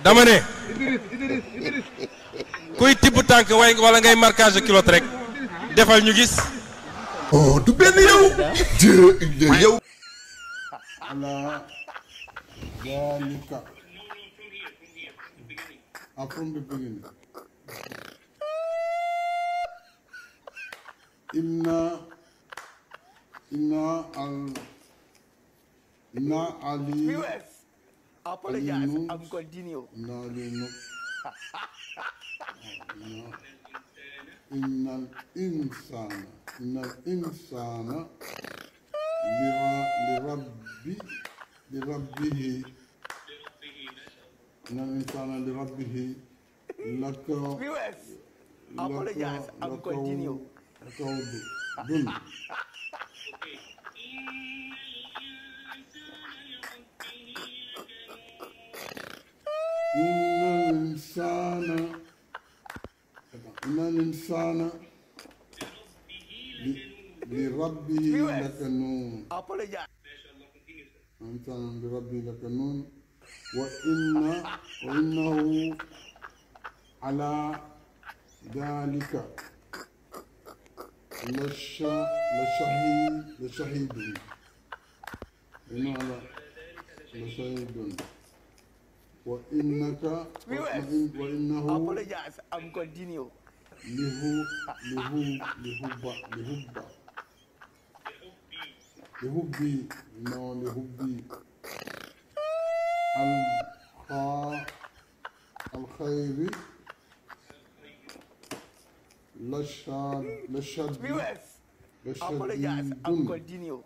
dama ne kuy tibb tànk way wala ngay marquage kilote rek defal ñu gis. oh du benn yow. yow. ala dalika. from the beginning. Inna Ali. Apologize. I'm continue. Innal insana lirabbihi Apologize. I'm continue. Innal insana lirabbihi lakanun. Apologize. Insana lirabbihi lakanun. Wa innahu ala dhalika lashahidun. Lashahidun. Wa innahu Apologize. I'm continue. لهبي الخير Apologize. I'm continue.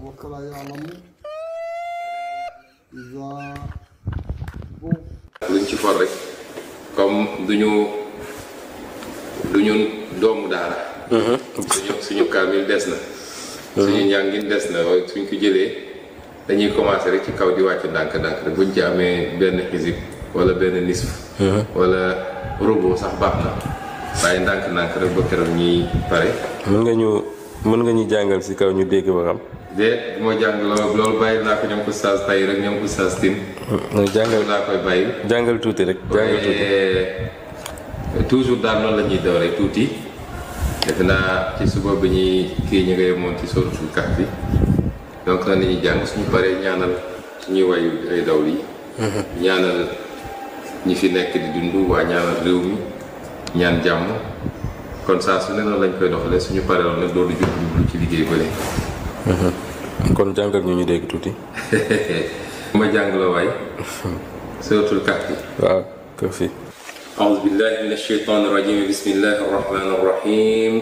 وفلا يعلم إذا luñ ci for rek comme duñu doomu daara. suñu kaamil des na. suñu njàngin des na waaye suñ ko jëlee dañuy commencé rek ci kaw di wàcc ndànk-ndànk rek buñ ci amee benn xisib wala benn nisf. wala robo sax baax na waaye ndànk-ndànk rek ba keroog ñuy pare. mën nga ñu jàngal si kaw ñu dégg ba xam. de moo jàng loolu bàyyi naa ko ñoom oustaz tay rek ñoom oustaz Tine. jàngal laa koy bàyyi. jàngal tuuti rek. jàngal tuuti toujours daal noonu la ñuy dooree tuuti. defe naa ci suba bi ñuy kii ñu ngay moom ci suratul Kahf bi donc na ñuy jàng suñu paree ñaanal suñuy wayu ay daw yi. ñaanal ñi fi nekk di dund waa ñaanal réew mi ñaan jàmm kon saa su ne noonu lañ koy doxalee suñu paree woon nag doo du jublu ci liggéey bële. kon jàngal ñu dégg tuuti. ma jàng la waay. suratul Kahf bi. waaw Kahf fi. أعوذ بالله من الشيطان الرجيم بسم الله الرحمن الرحيم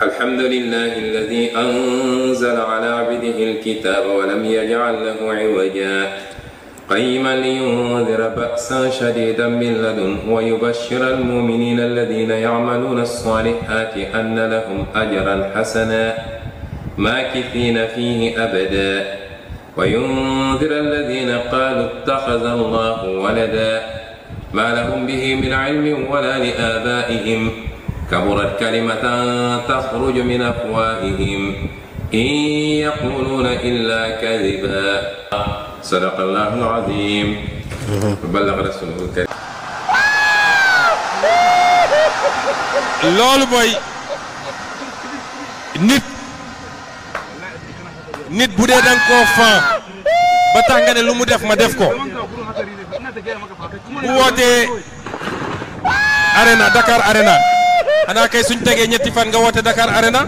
الحمد لله الذي أنزل على عبده الكتاب ولم يجعل له عوجا قيما لينذر بأسا شديدا من لدنه ويبشر المؤمنين الذين يعملون الصالحات أن لهم أجرا حسنا ماكثين فيه أبدا وينذر الذين قالوا اتخذ الله ولدا ما لهم به من علم ولا لآبائهم كبرت كلمة تخرج من أفواههم إن يقولون إلا كذبا صدق الله العظيم وبلغ رسوله الكريم. loolu mooy nit bu dee danga koo fan ba tax nga ne lu mu def ma def ko bu wootee arena Dakar arena xanaa kay suñ tegee ñetti fan nga woote Dakar arena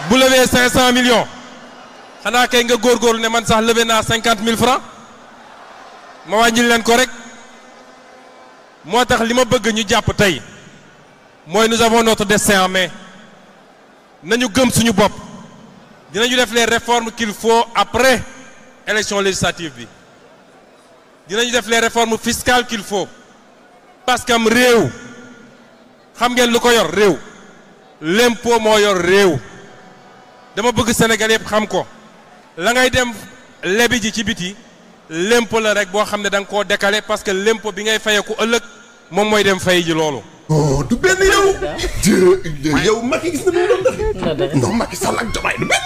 bu levee 500 millions xanaa kay nga góorgóorlu ne man sax levé naa 50 000 francs ma wàññil leen ko rek moo tax li ma bëgg ñu jàpp tey mooy nous avons notre destin en main nañu gëm suñu bopp dinañu def les réformes qu'il faut après élection législative bi dinañu def les réformes fiscales qu'il faut parce que am réew xam ngeen lu ko yor réew l'impôt moo yor réew dama bëgg Sénégal yëpp xam ko la ngay dem lebi ji ci biti l'impôt la rek boo xam ne da nga koo décaler parce que l'impôt bi ngay fayeeku ëllëg moom mooy dem fay ji loolu oh du benn yow Macky gis na mu doon def non Macky Sall ak Diomaye du benn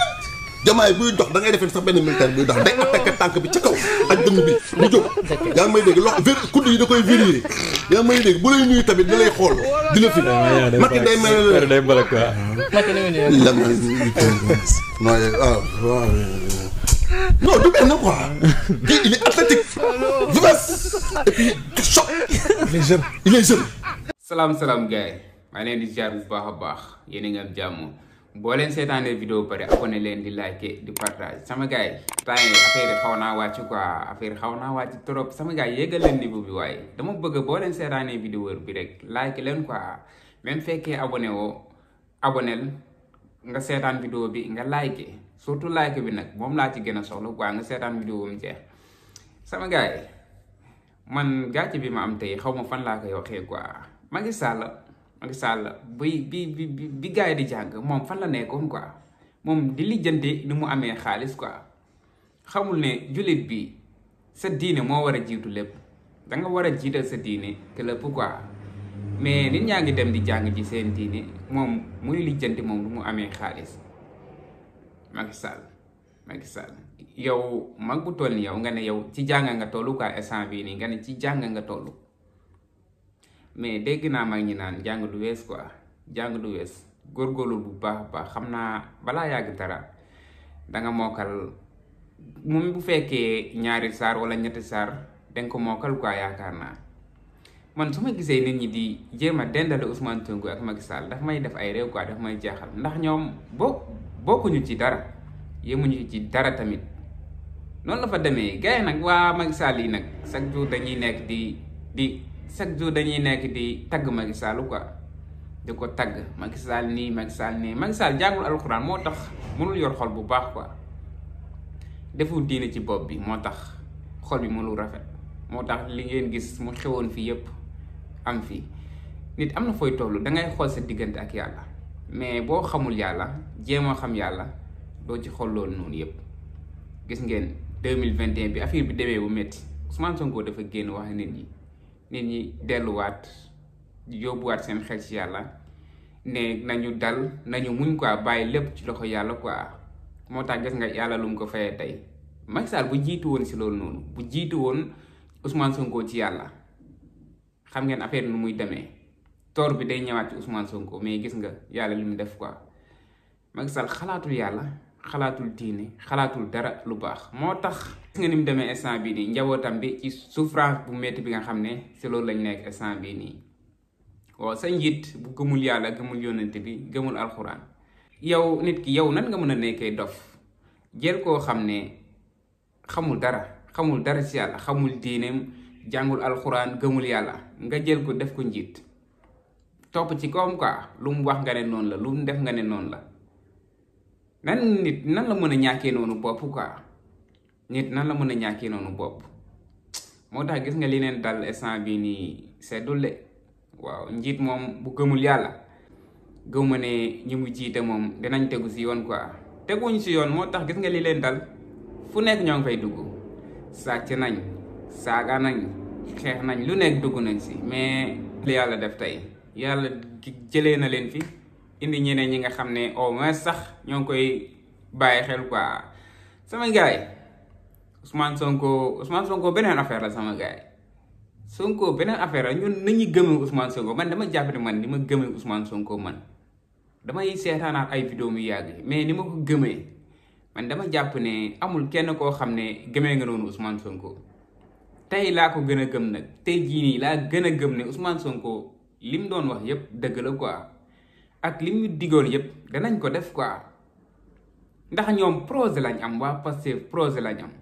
Diomaye buy dox da ngay defee sax benn militaire buy dox day attaqué tànk bi ci kaw ak dënn bi mu jóg yaa ngi may dégg loxo kudd yi da koy vérifier yaa ngi may dégg bu lay nuyu tamit da lay xool di la fi Macky day mel day balak quoi la non du benn quoi kii il est athlétique vivace et puis choc il est jeune salaam gars yi maa leen di ziar bu baax a baax yéen a ngi am jàmm boo leen seetaanee vidéo ba pare abonné leen di like di partage sama gars yi temps yi affaire yi xaw naa wàcc quoi affaire yi xaw naa wàcc trop sama gars yi yéegal leen niveau bi waaye dama bëgg boo leen seetaanee vidéo bi rek like leen quoi même fekkee abonné woo abonnel nga seetaan vidéo bi nga like surtout like bi nag moom laa ci gën a soxla quoi nga seetaan vidéo mu jeex sama gars yi man gàcce bi ma am tey xaw ma fan laa koy waxee quoi Macky Sall bi gars yi di jàng moom fan la nekkoon quoi moom di lijjanti ni mu amee xaalis quoi xamul ne jullit bi sa diine moo war a jiitu lépp da nga war a jiital sa diine te lépp quoi mais nit ñaa ngi dem di jàng ji seen diine moom muy lijjanti moom lu mu amee xaalis Macky Sall yow mag bu toll ni yow nga ne yow ci jàng nga tollu quoi instant bii nii nga ne ci jàng nga tollu mais dégg naa mag ñi naan jàng du wees quoi jàng du wees góorgóorlu bu baax a baax xam naa balaa yàgg dara danga mokkal moom bu fekkee ñaari saar wala ñetti saar danga ko mokkal quoi yaakaar naa man su ma gisee nit ñi di jéem a dendale Ousmane Sonko ak Macky Sall daf may def ay réew quoi daf may jaaxal ndax ñoom bokkuñu ci dara yemuñu ci dara tamit noonu la fa demee gars yi nag waa Macky Sall yi nag chaque jour dañuy nekk di tagg Macky Sall quoi di ko tagg Macky Sall nii Macky Sall jàngul alxuraan moo tax mënul yor xol bu baax quoi deful diine ci bopp bi moo tax xol bi mënul rafet moo tax li ngeen gis mu xewoon fii yépp am fii nit am na fooy tollu dangay xool sa diggante ak yàlla mais boo xamul yàlla jéem a xam yàlla doo ci xool loolu noonu yépp gis ngeen 2021 bi affaire bi demee bu métti Ousmane Sonko dafa génn wax nit ñi delluwaat yóbbuwaat seen xel ci yàlla ne nañu dal nañu muñ quoi bàyyi lépp ci loxo yàlla quoi moo tax gis nga yàlla lu mu ko fayee tey Macky Sall bu jiitu woon si loolu noonu bu jiitu woon Ousmane Sonko ci yàlla xam ngeen affaire nu muy demee toor bi day ñëwaat ci Ousmane Sonko mais gis nga yàlla li mu def quoi Macky Sall xalaatul yàlla xalaatul diine xalaatul dara lu baax moo tax gis nga ni mu demee instant bii nii njabootam bi ci souffrance bu métti bi nga xam ne si loolu lañ nekk instant bii nii waaw sa njiit bu gëmul yàlla gëmul yónnante bi gëmul alxuraan yow nit ki yow nan nga mën a nekkee dof jël koo xam ne xamul dara ci yàlla xamul diineem jàngul alxuraan gëmul yàlla nga jël ko def ko njiit topp ci kawam quoi lu mu wax nga ne noonu la lu mu def nga ne noonu la nan la mën a ñàkkee noonu bopp quoi nit nan la mën a ñàkkee noonu bopp moo tax gis nga li leen dal instant bii nii seddul de waaw njiit moom bu gëmul yàlla gëmuma ne ñi mu jiite moom dinañ tegu si yoon quoi teguñ si yoon moo tax gis nga li leen dal fu nekk ñoo ngi fay dugg sàcc nañ saaga nañ xeex nañ lu nekk dugg nañ si mais li yàlla def tey yàlla jëlee na leen fi indi ñeneen ñi nga xam ne au moins sax ñoo ngi koy bàyyi xel quoi sama gars yi Ousmane Sonko beneen affaire la sama gars yi Sonko beneen affaire la ñun nañu gëmee Ousmane Sonko man dama jàpp ne man ni ma gëmee Ousmane Sonko man damay seetaanaat ay vidéo mu yàgg mais ni ma ko gëmee man dama jàpp ne amul kenn koo xam ne gëmee nga noonu Ousmane Sonko tey laa ko gën a gëm nag tey jii nii laa gën a gëm ne Ousmane Sonko li mu doon wax yépp dëgg la quoi ak li mu digoon yépp danañ ko def quoi ndax ñoom projet lañ am waa Pastef projet lañ am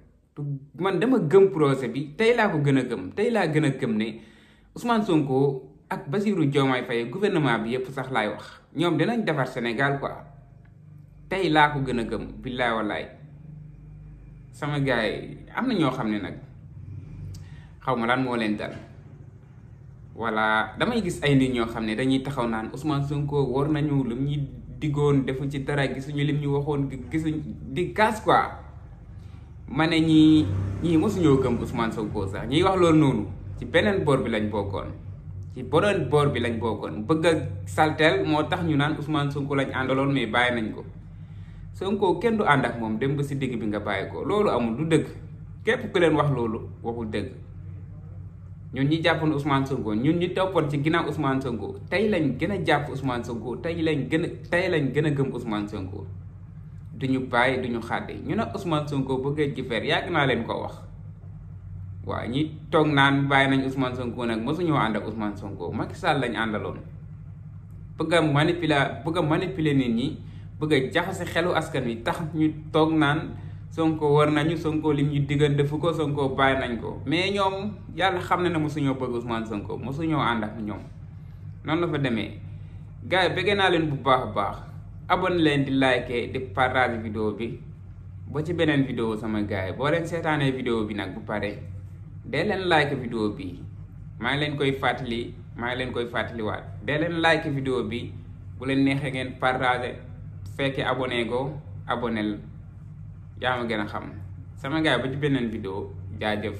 man dama gëm projet bi tey laa ko gën a gëm tey laa gën a gëm ne Ousmane Sonko ak Bassirou Diomaye Faye gouvernement bi yépp sax laay wax ñoom dinañ defar Sénégal quoi tey laa ko gën a gëm billaay wallaay sama gars yi am na ñoo xam ne nag xaw ma lan moo leen dal wala damay gis ay nit ñoo xam ne dañuy taxaw naan Ousmane Sonko war nañu lu ñuy diggoon defu ci dara gisuñu lim ñu waxoon gisuñ di kaas quoi ma ne ñii mosuñoo gëm Ousmane Sonko sax ñiy wax loolu noonu ci beneen boor bi lañ bokkoon ci borom boor bi lañ bokkoon bëgg a salteel moo tax ñu naan Ousmane Sonko lañ àndaloon mais bàyyi nañ ko Sonko kenn du ànd ak moom dem ba si digg bi nga bàyyi ko loolu amul du dëgg képp ku leen wax loolu waxul dëgg ñun ñi jàppoon Ousmane Sonko ñun ñi toppoon ci ginnaaw Ousmane Sonko tey lañ gën a jàpp Ousmane Sonko tey lañ gën a gëm Ousmane Sonko duñu bàyyi duñu xàddi ñu ne Ousmane Sonko bëggee ji fer yàgg naa leen ko wax waaw ñi toog naan bàyyi nañ Ousmane Sonko nag mosuñoo ànd ak Ousmane Sonko Macky Sall lañ àndaloon bëgg a manipuler nit ñi bëgg a jaxase xelu askan wi tax ñu toog naan Sonko war nañu Sonko lim ñu diggal defu ko Sonko bàyyi nañ ko mais ñoom yàlla xam na ne mosuñoo bëgg Ousmane Sonko mosuñoo ànd ak ñoom noonu la fa demee gars yi bëggee naa leen bu baax a baax abonné leen di like di partage vidéo bi ba ci beneen vidéo sama gars yi boo leen seetaanee vidéo bi nag bu pare dee leen like vidéo bi maa ngi leen koy fàttaliwaat dee leen like vidéo bi bu leen neexee ngeen partage fekkee abonné ko abonné yaa ma gën a xam sama gars yi ba ci beneen vidéo jaajëf